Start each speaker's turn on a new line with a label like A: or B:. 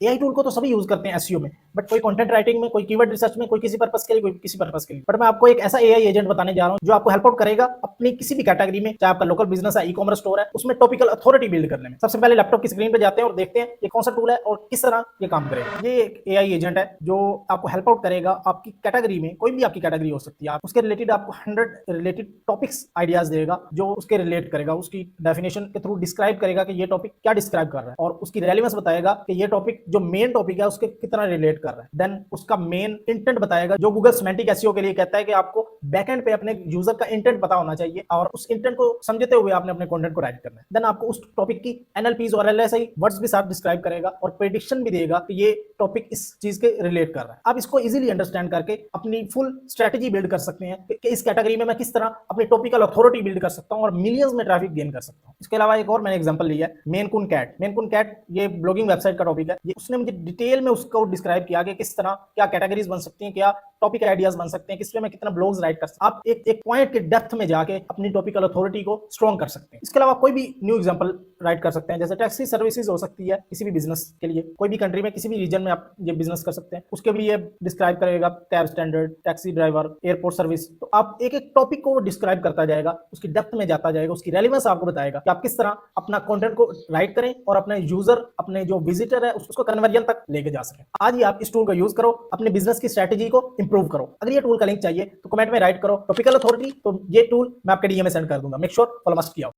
A: AI tool को तो सभी यूज करते हैं एसईओ में, बट कोई कंटेंट राइटिंग में, कोई कीवर्ड रिसर्च में, कोई किसी पर्पस के लिए, कोई किसी पर्पस के लिए। बट मैं आपको एक ऐसा एआई एजेंट बताने जा रहा हूं जो आपको हेल्प आउट करेगा अपनी किसी भी कैटेगरी में, चाहे आपका लोकल बिजनेस है, ई कॉमर्स स्टोर है, उसमें टॉपिकल अथॉरिटी बिल्ड करने में। सबसे पहले लैपटॉप की स्क्रीन पे जाते हैं और देखते हैं ये कौन सा टूल है और किस तरह ये काम करेगा। ये एक एआई एजेंट है जो आपको हेल्प आउट करेगा आपकी कैटेगरी में, कोई भी आपकी कैटेगरी हो सकती है, आप उसके रिलेटेड आपको 100 रिलेटेड टॉपिक्स आइडियाज देगा जो उसके रिलेट करेगा, उसकी डेफिनेशन के थ्रू डिस्क्राइब करेगा कि ये टॉपिक क्या डिस्क्राइब कर रहा है, और उसकी रेलेवेंस बताएगा कि ये टॉपिक जो मेन टॉपिक है उसके कितना रिलेट कर रहा है। देन उसका मेन इंटेंट बताएगा, जो गूगल सिमेंटिक एसईओ के लिए कहता है कि आपको बैकएंड पे अपने यूजर का इंटेंट पता होना चाहिए और उस इंटेंट को समझते हुए आपने अपने कंटेंट को राइट करना है। देन आपको उस टॉपिक की एनएलपीज और एलएसआई वर्ड्स भी साथ डिस्क्राइब करेगा और प्रेडिक्शन भी देगा कि ये टॉपिक इस चीज के रिलेट कर रहा है। आप इसको इजीली अंडरस्टैंड करके अपनी फुल स्ट्रेटजी बिल्ड कर सकते हैं कि इस कैटेगरी में मैं किस तरह अपनी टॉपिकल अथॉरिटी बिल्ड कर सकता हूं और मिलियंस में ट्रैफिक गेन कर सकता हूं। इसके अलावा एक और मैंने एग्जांपल लिया है, मेनकुन कैट। मेनकुन कैट ये ब्लॉगिंग वेबसाइट का टॉपिक है। ये उसने मुझे डिटेल में उसको डिस्क्राइब किया कि किस तरह क्या कैटेगरीज बन सकती हैं, क्या टॉपिक आइडियाज बन सकते हैं, किस पे मैं कितना ब्लॉग्स राइट कर सकता हूं। आप एक पॉइंट के डेप्थ में जाके अपनी टॉपिकल अथॉरिटी को स्ट्रॉन्ग कर सकते हैं। इसके अलावा कोई भी न्यू एग्जांपल राइट कर सकते हैं, जैसे टैक्सी सर्विसेज हो सकती है किसी भी बिजनेस के लिए, कोई भी कंट्री में किसी भी रीजन में आप ये बिजनेस कर सकते हैं, उसके भी ये डिस्क्राइब करेगा, cab standard, taxi driver, airport service. तो आप एक एक टॉपिक को डिस्क्राइब करता जाएगा, उसकी डेप्थ में जाता जाएगा, उसकी रेलेवेंस आपको बताएगा कि आप किस तरह अपना कंटेंट को राइट करें और अपने यूजर, अपने जो विजिटर है उसको कन्वर्जन तक लेके जा सके। आज ही आप इस टूल का यूज करो, अपने बिजनेस की स्ट्रेटेजी को इंप्रूव करो। अगर ये टूल का लिंक चाहिए तो कमेंट में राइट करो टॉपिकल अथॉरिटी, तो ये टूल मैं आपके डीएम में सेंड कर दूंगा। मेक श्योर फॉलो मस्ट किया।